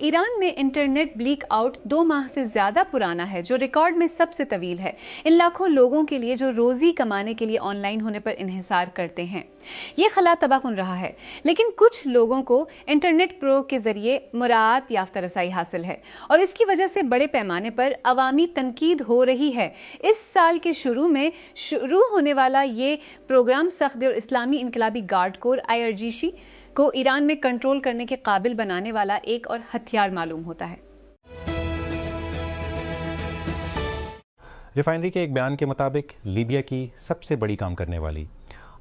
ایران میں internet black out 2 ماہ سے زیادہ پرانا ہے، جو ریکارڈ میں سب سے طویل ہے، ان لاکھوں لوگوں کے لیے جو روزی کمانے کے لیے آن لائن ہونے پر انحصار کرتے ہیں۔ یہ خلا تباہ کن رہا ہے، لیکن کچھ لوگوں کو انٹرنیٹ پرو کے ذریعے مراعات یافتہ رسائی حاصل ہے اور اس کی وجہ سے بڑے پیمانے پر عوامی تنقید ہو رہی ہے۔ اس سال کے شروع میں شروع ہونے والا یہ پروگرام صفدر اسلامی انقلابی گارڈ کور IRGC کو ایران میں کنٹرول کرنے کے قابل بنانے والا ایک اور ہتھیار معلوم ہوتا ہے۔ ریفائنری کے ایک بیان کے مطابق لیبیا کی سب سے بڑی کام کرنے والی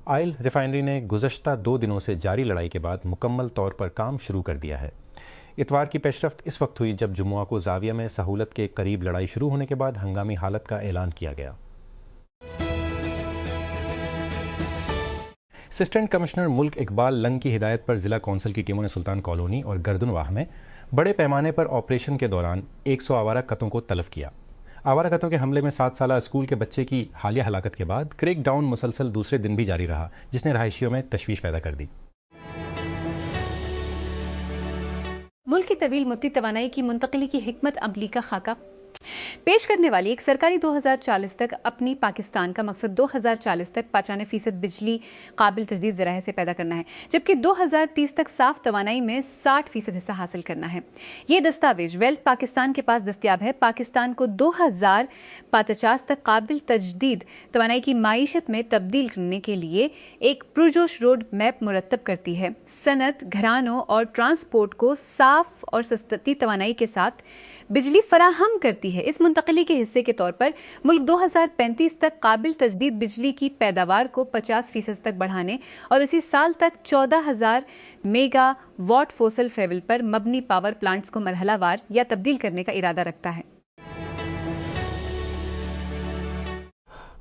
آئل ریفائنری نے گزشتہ 2 دنوں سے جاری لڑائی کے بعد مکمل طور پر کام شروع کر دیا ہے۔ اتوار کی پیشرفت اس وقت ہوئی جب جمعہ کو زاویہ میں سہولت کے قریب لڑائی شروع ہونے کے بعد ہنگامی حالت کا اعلان کیا گیا۔ اسسٹنٹ کمشنر ملک اقبال لنگ کی ہدایت پر ضلع کونسل کی ٹیموں نے سلطان کالونی اور گردن واہ میں بڑے پیمانے پر آپریشن کے دوران 100 آوارہ کتوں کو تلف کیا۔ آوارہ کتوں کے حملے میں 7 سالہ اسکول کے بچے کی حالیہ ہلاکت کے بعد کریک ڈاؤن مسلسل دوسرے دن بھی جاری رہا، جس نے رہائشیوں میں تشویش پیدا کر دی۔ ملک کی طویل مدتی توانائی کی منتقلی کی حکمت عملی کا خاکہ پیش کرنے والی ایک سرکاری 2040 تک اپنی پاکستان کا مقصد 2040 تک 95% بجلی قابل تجدید ذرائع سے پیدا کرنا ہے، جبکہ 2030 تک صاف توانائی میں 60% حصہ حاصل کرنا ہے۔ یہ دستاویز ویلتھ پاکستان کے پاس دستیاب ہے۔ پاکستان کو 2050 تک قابل تجدید توانائی کی معیشت میں تبدیل کرنے کے لیے ایک پرجوش روڈ میپ مرتب کرتی ہے۔ صنعت، گھرانوں اور ٹرانسپورٹ کو صاف اور سستی توانائی کے ساتھ بجلی فراہم کرتی ہے۔ اس منتقلی کے حصے کے طور پر ملک 2035 تک قابل تجدید بجلی کی پیداوار کو 50% تک بڑھانے اور اسی سال تک 14,000 میگا واٹ فوسل فیول پر مبنی پاور پلانٹس کو مرحلہ وار یا تبدیل کرنے کا ارادہ رکھتا ہے۔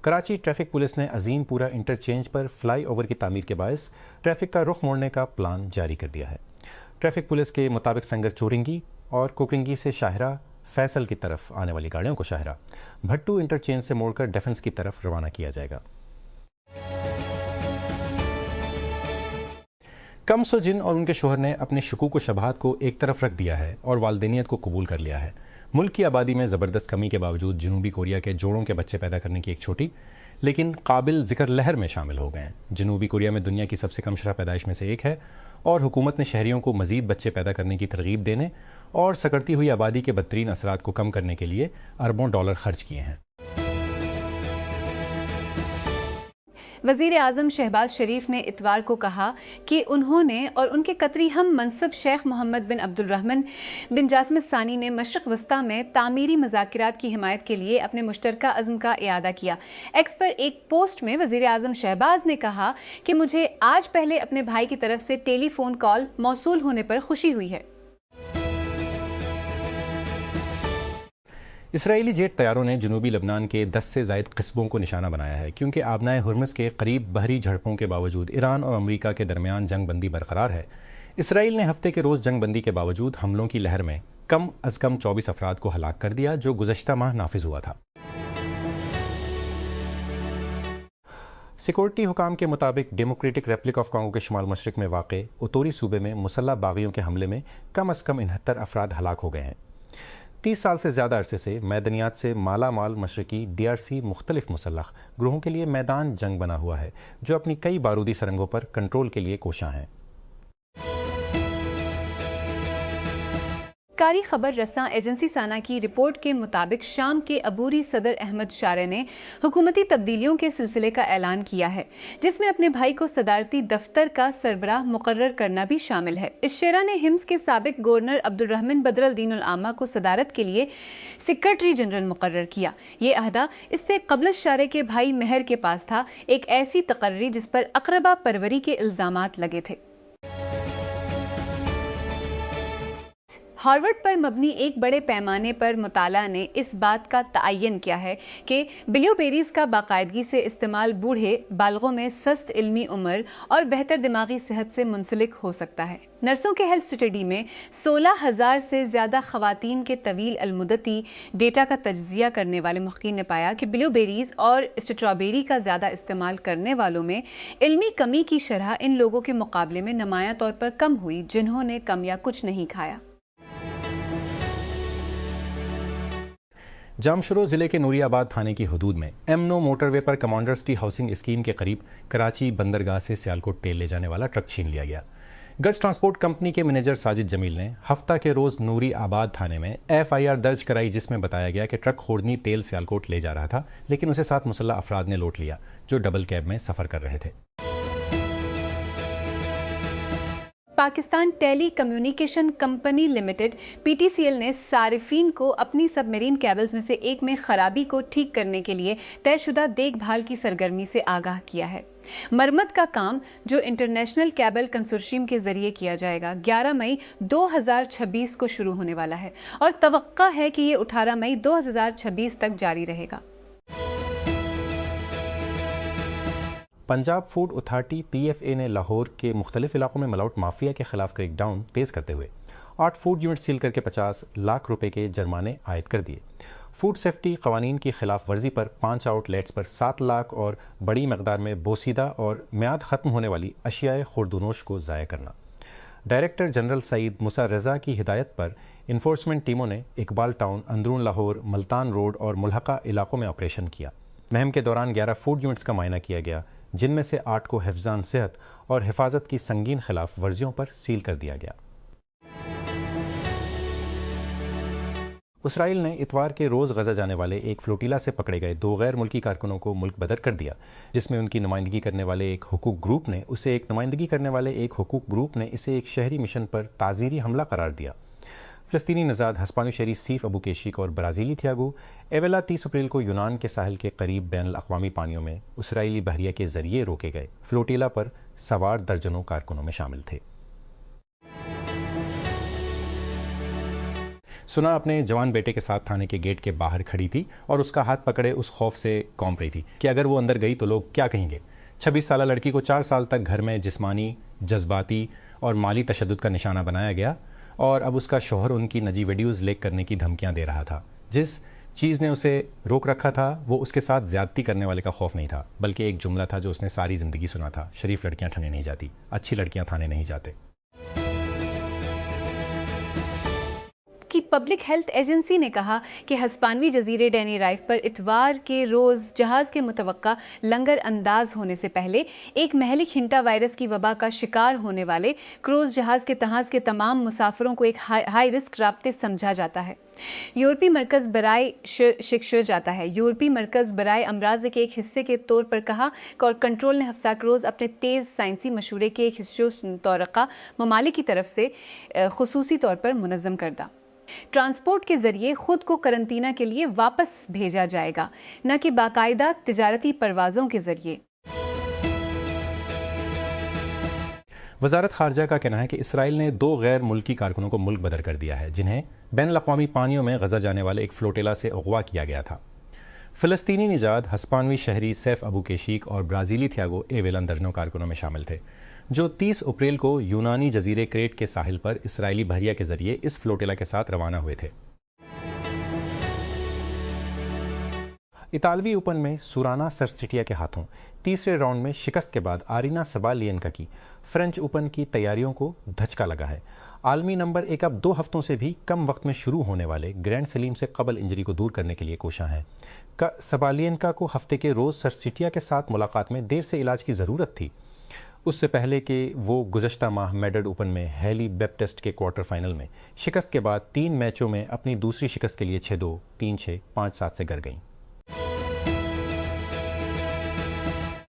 کراچی ٹریفک پولیس نے عظیم پورہ انٹرچینج پر فلائی اوور کی تعمیر کے باعث ٹریفک کا رخ موڑنے کا پلان جاری کر دیا ہے۔ ٹریفک پولیس کے مطابق سنگر چورنگی اور کوکرنگی سے شاہراہ فیصل کی طرف آنے والی گاڑیوں کو شاہراہ بھٹو انٹرچینج سے موڑ کر ڈیفنس کی طرف روانہ کیا جائے گا۔ کمس و جن اور ان کے شوہر نے اپنے شکوک و شبہات کو ایک طرف رکھ دیا ہے اور والدینیت کو قبول کر لیا ہے۔ ملک کی آبادی میں زبردست کمی کے باوجود جنوبی کوریا کے جوڑوں کے بچے پیدا کرنے کی ایک چھوٹی لیکن قابل ذکر لہر میں شامل ہو گئے ہیں۔ جنوبی کوریا میں دنیا کی سب سے کم شرح پیدائش میں سے ایک ہے اور حکومت نے شہریوں کو مزید بچے پیدا کرنے کی ترغیب دینے اور سکڑتی ہوئی آبادی کے بدترین اثرات کو کم کرنے کے لیے اربوں ڈالر خرچ کیے ہیں۔ وزیر اعظم شہباز شریف نے اتوار کو کہا کہ انہوں نے اور ان کے قطری ہم منصب شیخ محمد بن عبد الرحمن بن جاسم الثانی نے مشرق وسطیٰ میں تعمیری مذاکرات کی حمایت کے لیے اپنے مشترکہ عزم کا اعادہ کیا۔ ایکس پر ایک پوسٹ میں وزیر اعظم شہباز نے کہا کہ مجھے آج پہلے اپنے بھائی کی طرف سے ٹیلی فون کال موصول ہونے پر خوشی ہوئی ہے۔ اسرائیلی جیٹ طیاروں نے جنوبی لبنان کے 10 سے زائد قصبوں کو نشانہ بنایا ہے، کیونکہ آبنائے ہرمز کے قریب بحری جھڑپوں کے باوجود ایران اور امریکہ کے درمیان جنگ بندی برقرار ہے۔ اسرائیل نے ہفتے کے روز جنگ بندی کے باوجود حملوں کی لہر میں کم از کم 24 افراد کو ہلاک کر دیا، جو گزشتہ ماہ نافذ ہوا تھا۔ سیکورٹی حکام کے مطابق ڈیموکریٹک ریپبلک آف کانگو کے شمال مشرق میں واقع اوتوری صوبے میں مسلح باغیوں کے حملے میں کم از کم 69 افراد ہلاک ہو گئے ہیں۔ 30 سال سے زیادہ عرصے سے معدنیات سے مالا مال مشرقی DRC مختلف مسلح گروہوں کے لیے میدان جنگ بنا ہوا ہے، جو اپنی کئی بارودی سرنگوں پر کنٹرول کے لیے کوشاں ہیں۔ سرکاری خبر رساں ایجنسی سانا کی رپورٹ کے مطابق شام کے عبوری صدر احمد شارع نے حکومتی تبدیلیوں کے سلسلے کا اعلان کیا ہے، جس میں اپنے بھائی کو صدارتی دفتر کا سربراہ مقرر کرنا بھی شامل ہے۔ اس شعرا نے حمص کے سابق گورنر عبد الرحمن بدر الدین العامہ کو صدارت کے لیے سیکرٹری جنرل مقرر کیا۔ یہ عہدہ اس سے قبل شارع کے بھائی مہر کے پاس تھا، ایک ایسی تقرری جس پر اقربا پروری کے الزامات لگے تھے۔ ہارورڈ پر مبنی ایک بڑے پیمانے پر مطالعہ نے اس بات کا تعین کیا ہے کہ بلیو بیریز کا باقاعدگی سے استعمال بوڑھے بالغوں میں سست علمی عمر اور بہتر دماغی صحت سے منسلک ہو سکتا ہے۔ نرسوں کے ہیلتھ اسٹڈی میں 16,000 سے زیادہ خواتین کے طویل المدتی ڈیٹا کا تجزیہ کرنے والے محققین نے پایا کہ بلیو بیریز اور اسٹرابیری کا زیادہ استعمال کرنے والوں میں علمی کمی کی شرح ان لوگوں کے مقابلے میں نمایاں طور پر کم ہوئی جنہوں نے کم یا کچھ نہیں کھایا۔ جامشورو ضلع کے نوری آباد تھانے کی حدود میں M9 موٹر وے پر کمانڈرز ٹی ہاؤسنگ اسکیم کے قریب کراچی بندرگاہ سے سیالکوٹ تیل لے جانے والا ٹرک چھین لیا گیا۔ گج ٹرانسپورٹ کمپنی کے مینیجر ساجد جمیل نے ہفتہ کے روز نوری آباد تھانے میں FIR درج کرائی، جس میں بتایا گیا کہ ٹرک خوردنی تیل سیالکوٹ لے جا رہا تھا، لیکن اسے 7 مسلح افراد نے لوٹ لیا جو ڈبل کیب میں سفر کر رہے تھے۔ پاکستان ٹیلی کمیونیکیشن کمپنی لمیٹڈ PTCL نے صارفین کو اپنی سب میرین کیبلز میں سے ایک میں خرابی کو ٹھیک کرنے کے لیے طے شدہ دیکھ بھال کی سرگرمی سے آگاہ کیا ہے۔ مرمت کا کام، جو انٹرنیشنل کیبل کنسورشیم کے ذریعے کیا جائے گا، 11 مئی 2026 کو شروع ہونے والا ہے اور توقع ہے کہ یہ 18 مئی 2026 تک جاری رہے گا۔ پنجاب فوڈ اتھارٹی PFA نے لاہور کے مختلف علاقوں میں ملاوٹ مافیا کے خلاف کریک ڈاؤن تیز کرتے ہوئے 8 فوڈ یونٹ سیل کر کے 50 لاکھ روپے کے جرمانے عائد کر دیے۔ فوڈ سیفٹی قوانین کی خلاف ورزی پر 5 آؤٹ لیٹس پر 7 لاکھ اور بڑی مقدار میں بوسیدہ اور میعاد ختم ہونے والی اشیاء خوردونوش کو ضائع کرنا۔ ڈائریکٹر جنرل سعید موسیٰ رضا کی ہدایت پر انفورسمنٹ ٹیموں نے اقبال ٹاؤن، اندرون لاہور، ملتان روڈ اور ملحقہ علاقوں میں آپریشن کیا۔ مہم کے دوران 11 فوڈ یونٹس کا معائنہ کیا گیا، جن میں سے 8 کو حفظان صحت اور حفاظت کی سنگین خلاف ورزیوں پر سیل کر دیا گیا۔ اسرائیل نے اتوار کے روز غزہ جانے والے ایک فلوٹیلا سے پکڑے گئے 2 غیر ملکی کارکنوں کو ملک بدر کر دیا، جس میں ان کی نمائندگی کرنے والے ایک حقوق گروپ نے اسے ایک شہری مشن پر تعزیری حملہ قرار دیا۔ فلسطینی نژاد ہسپانوی شہری سیف ابو کیشیک اور برازیلی تھیاگو ایویلا 30 اپریل کو یونان کے ساحل کے قریب بین الاقوامی پانیوں میں اسرائیلی بحریہ کے ذریعے روکے گئے فلوٹیلا پر سوار درجنوں کارکنوں میں شامل تھے۔ سنا اپنے جوان بیٹے کے ساتھ تھانے کے گیٹ کے باہر کھڑی تھی اور اس کا ہاتھ پکڑے اس خوف سے کونپ رہی تھی کہ اگر وہ اندر گئی تو لوگ کیا کہیں گے۔ 26 سالہ لڑکی کو 4 سال تک گھر میں جسمانی، جذباتی اور مالی تشدد کا نشانہ بنایا گیا اور اب اس کا شوہر ان کی نجی ویڈیوز لیک کرنے کی دھمکیاں دے رہا تھا۔ جس چیز نے اسے روک رکھا تھا وہ اس کے ساتھ زیادتی کرنے والے کا خوف نہیں تھا، بلکہ ایک جملہ تھا جو اس نے ساری زندگی سنا تھا: شریف لڑکیاں تھانے نہیں جاتی، اچھی لڑکیاں تھانے نہیں جاتے۔ کی پبلک ہیلتھ ایجنسی نے کہا کہ ہسپانوی جزیرے ٹینیرائف پر اتوار کے روز جہاز کے متوقع لنگر انداز ہونے سے پہلے ایک مہلک ہنٹا وائرس کی وبا کا شکار ہونے والے کروز جہاز کے تحائز کے تمام مسافروں کو ایک ہائی رسک رابطے سمجھا جاتا ہے۔ یورپی مرکز برائے امراض کے ایک حصے کے طور پر کہا اور کنٹرول نے ہفتہ روز اپنے تیز سائنسی مشورے کے ایک حصے متفرقہ ممالک کی طرف سے خصوصی طور پر منظم کردہ ٹرانسپورٹ کے ذریعے خود کو قرنطینہ کے لیے واپس بھیجا جائے گا، نہ کہ باقاعدہ تجارتی پروازوں کے ذریعے۔ وزارت خارجہ کا کہنا ہے کہ اسرائیل نے 2 غیر ملکی کارکنوں کو ملک بدر کر دیا ہے، جنہیں بین الاقوامی پانیوں میں غزہ جانے والے ایک فلوٹیلا سے اغوا کیا گیا تھا۔ فلسطینی نژاد ہسپانوی شہری سیف ابو کیشیک اور برازیلی تھیاگو ایویلن درجنوں کارکنوں میں شامل تھے، جو 30 اپریل کو یونانی جزیرے کریٹ کے ساحل پر اسرائیلی بحریہ کے ذریعے اس فلوٹیلا کے ساتھ روانہ ہوئے تھے۔ اطالوی اوپن میں سورانا سرسٹیا کے ہاتھوں تیسرے راؤنڈ میں شکست کے بعد آرینا سبالینکا کی فرینچ اوپن کی تیاریوں کو دھچکا لگا ہے۔ عالمی نمبر 1 اب 2 ہفتوں سے بھی کم وقت میں شروع ہونے والے گرینڈ سلیم سے قبل انجری کو دور کرنے کے لیے کوشاں ہیں۔ سبالینکا کو ہفتے کے روز سرسٹیا کے ساتھ ملاقات میں دیر سے علاج کی ضرورت تھی، اس سے پہلے کہ وہ گزشتہ ماہ میڈرڈ اوپن میں ہیلی بیپٹسٹ کے کوارٹر فائنل میں شکست کے بعد 3 میچوں میں اپنی دوسری شکست کے لیے 6-2، 3-6، 5-7 سے گر گئیں۔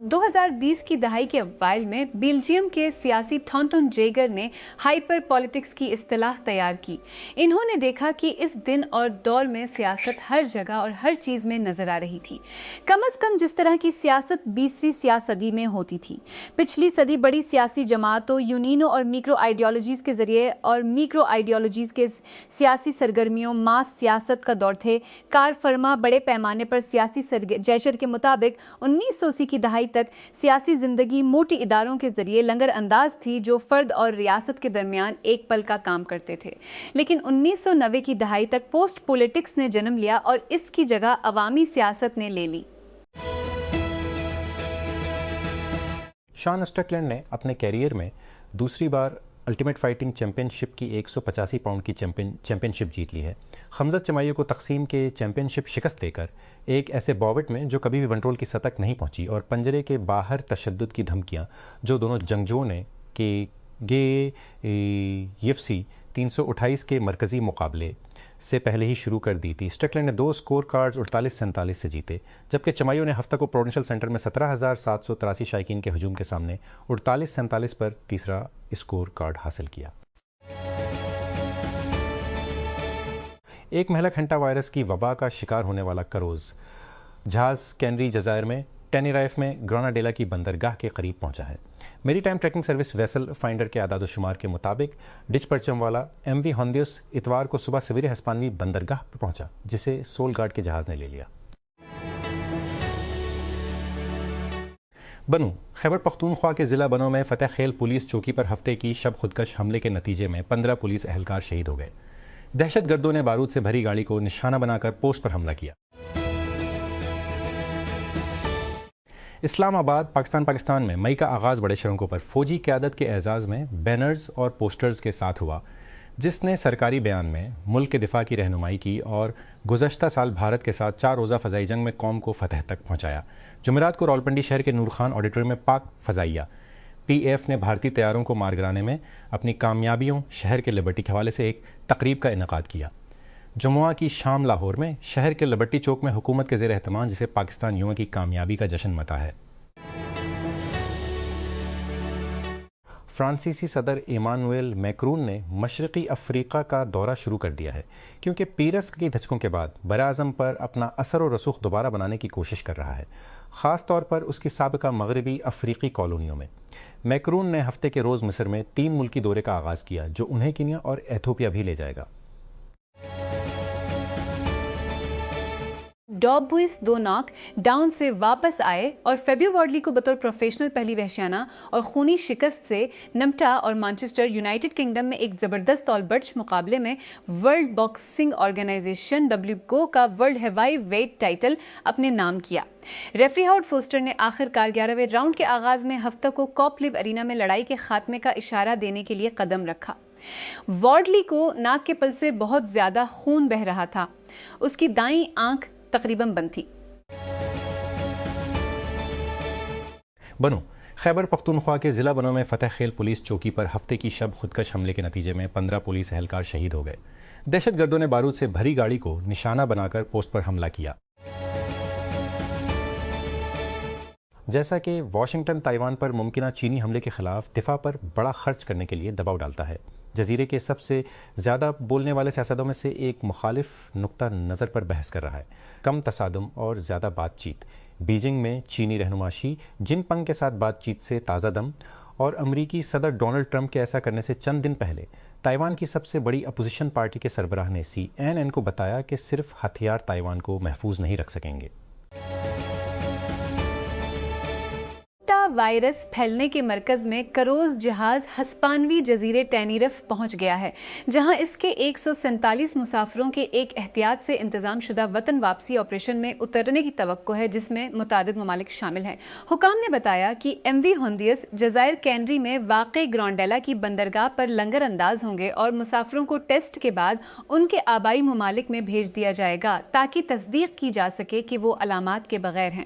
2020 کی دہائی کے اوائل میں بیلجیم کے سیاسی تھونٹن جیگر نے ہائپر پالیٹکس کی اصطلاح تیار کی۔ انہوں نے دیکھا کہ اس دن اور دور میں سیاست ہر جگہ اور ہر چیز میں نظر آ رہی تھی، کم از کم جس طرح کی سیاست 20ویں صدی میں ہوتی تھی۔ پچھلی صدی بڑی سیاسی جماعتوں، یونینوں اور میکرو آئیڈیالوجیز کے ذریعے اور میکرو آئیڈیالوجیز کے سیاسی سرگرمیوں ماس سیاست کا دور تھے۔ کار فرما بڑے پیمانے پر سیاسی جیشر کے مطابق 1980 کی دہائی تک سیاسی زندگی موٹی اداروں کے ذریعے لنگر انداز تھی جو فرد اور ریاست کے درمیان ایک پل کا کام کرتے تھے، لیکن 1990 کی دہائی تک پوسٹ پولیٹکس نے جنم لیا اور اس کی جگہ عوامی سیاست نے لے لی۔ شان اسٹرکلینڈ نے اپنے کیریئر میں دوسری بار الٹیمیٹ فائٹنگ چیمپئن شپ کی 185 پاؤنڈ کی چیمپئن شپ جیت لی ہے۔ خمزت چمائیو کو تقسیم کے چیمپئن شپ شکست دے کر ایک ایسے باوٹ میں جو کبھی بھی ونٹرول کی سطح تک نہیں پہنچی، اور پنجرے کے باہر تشدد کی دھمکیاں جو دونوں جنگجوؤں نے کہ گے UFC 328 کے مرکزی مقابلے سے پہلے ہی شروع کر دی تھی۔ اسٹرکلینڈ نے 2 اسکور کارڈز 48-47 سے جیتے، جبکہ چمائیو نے ہفتہ کو پروڈینشل سینٹر میں 17,783 شائقین کے ہجوم کے سامنے 48-47 پر تیسرا اسکور کارڈ حاصل کیا۔ ایک مہلک ہنٹا وائرس کی وبا کا شکار ہونے والا کروز جہاز کینری جزائر میں ٹینیرائف میں گراناڈیلا کی بندرگاہ کے قریب پہنچا ہے۔ میری time tracking service vessel finder کے اعداد و شمار کے مطابق ڈچ پرچم والا MV ہوندیوس اتوار کو صبح سویرے ہسپانوی بندرگاہ پر پہنچا، جسے سول گارڈ کے جہاز نے لے لیا۔ بنو خیبر پختونخوا کے ضلع بنو میں فتح خیل پولیس چوکی پر ہفتے کی شب خودکش حملے کے نتیجے میں 15 پولیس اہلکار شہید ہو گئے۔ دہشت گردوں نے بارود سے بھری گاڑی کو نشانہ بنا کر پوسٹ پر حملہ کیا۔ اسلام آباد پاکستان میں مئی کا آغاز بڑے شرنگوں پر فوجی قیادت کے اعزاز میں بینرز اور پوسٹرز کے ساتھ ہوا، جس نے سرکاری بیان میں ملک کے دفاع کی رہنمائی کی اور گزشتہ سال بھارت کے ساتھ 4 روزہ فضائی جنگ میں قوم کو فتح تک پہنچایا۔ جمعرات کو راولپنڈی شہر کے نور خان آڈیٹوریم میں پاک فضائیہ PAF نے بھارتی طیاروں کو مار گرانے میں اپنی کامیابیوں شہر کے لبرٹی کے حوالے سے ایک تقریب کا انعقاد کیا۔ جمعہ کی شام لاہور میں شہر کے لبرٹی چوک میں حکومت کے زیر اہتمام جسے پاکستان یوم کی کامیابی کا جشن متا ہے۔ فرانسیسی صدر ایمانوئل میکرون نے مشرقی افریقہ کا دورہ شروع کر دیا ہے، کیونکہ پیرس کی دھچکوں کے بعد براعظم پر اپنا اثر و رسوخ دوبارہ بنانے کی کوشش کر رہا ہے، خاص طور پر اس کی سابقہ مغربی افریقی کالونیوں میں۔ میکرون نے ہفتے کے روز مصر میں 3 ملکی دورے کا آغاز کیا، جو انہیں کینیا اور ایتھوپیا بھی لے جائے گا۔ ڈاب بوئس 2 ناک ڈاؤن سے واپس آئے اور فیبیو وارڈلی کو بطور پروفیشنل پہلی وحشیانہ اور خونی شکست سے نمٹا اور مانچسٹر یونائیٹڈ کنگڈم میں ایک زبردست تول برچ مقابلے میں ورلڈ باکسنگ آرگنائزیشن WBO کا ورلڈ ہیوی ویٹ ٹائٹل اپنے نام کیا۔ ریفری ہاؤڈ فوسٹر نے آخر کار 11ویں راؤنڈ کے آغاز میں ہفتہ کو کاپ لیو ارینا میں لڑائی کے خاتمے کا اشارہ دینے کے لیے قدم رکھا۔ وارڈلی کو ناک کے پل سے بہت زیادہ خون بہہ رہا تھا، اس کی دائیں آنکھ تقریباً بند تھی۔ بنو خیبر پختونخوا کے ضلع بنو میں فتح خیل پولیس چوکی پر ہفتے کی شب خودکش حملے کے نتیجے میں 15 پولیس اہلکار شہید ہو گئے۔ دہشت گردوں نے بارود سے بھری گاڑی کو نشانہ بنا کر پوسٹ پر حملہ کیا۔ جیسا کہ واشنگٹن تائیوان پر ممکنہ چینی حملے کے خلاف دفاع پر بڑا خرچ کرنے کے لیے دباؤ ڈالتا ہے، جزیرے کے سب سے زیادہ بولنے والے سیاستوں میں سے ایک مخالف نقطہ نظر پر بحث کر رہا ہے: کم تصادم اور زیادہ بات چیت۔ بیجنگ میں چینی رہنما شی جن پنگ کے ساتھ بات چیت سے تازہ دم، اور امریکی صدر ڈونلڈ ٹرمپ کے ایسا کرنے سے چند دن پہلے تائیوان کی سب سے بڑی اپوزیشن پارٹی کے سربراہ نے CNN کو بتایا کہ صرف ہتھیار تائیوان کو محفوظ نہیں رکھ سکیں گے۔ وائرس پھیلنے کے مرکز میں کروز جہاز ہسپانوی جزیرے ٹینیرف پہنچ گیا ہے، جہاں اس کے 147 مسافروں کے ایک احتیاط سے انتظام شدہ وطن واپسی آپریشن میں اترنے کی توقع ہے، جس میں متعدد ممالک شامل ہیں۔ حکام نے بتایا کہ MV ہوندیوس جزائر کینری میں واقع گرانڈیلا کی بندرگاہ پر لنگر انداز ہوں گے اور مسافروں کو ٹیسٹ کے بعد ان کے آبائی ممالک میں بھیج دیا جائے گا تاکہ تصدیق کی جا سکے کہ وہ علامات کے بغیر ہیں۔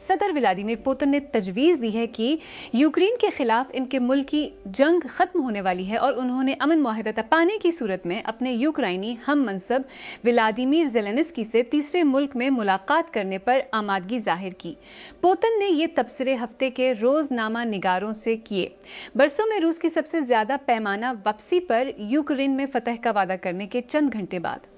صدر ولادیمیر پوتن نے تجویز دی ہے کہ یوکرین کے خلاف ان کے ملک کی جنگ ختم ہونے والی ہے، اور انہوں نے امن معاہدہ پانے کی صورت میں اپنے یوکرائنی ہم منصب ولادیمیر زیلنسکی سے تیسرے ملک میں ملاقات کرنے پر آمادگی ظاہر کی۔ پوتن نے یہ تبصرے ہفتے کے روزنامہ نگاروں سے کیے، برسوں میں روس کی سب سے زیادہ پیمانہ واپسی پر یوکرین میں فتح کا وعدہ کرنے کے چند گھنٹے بعد۔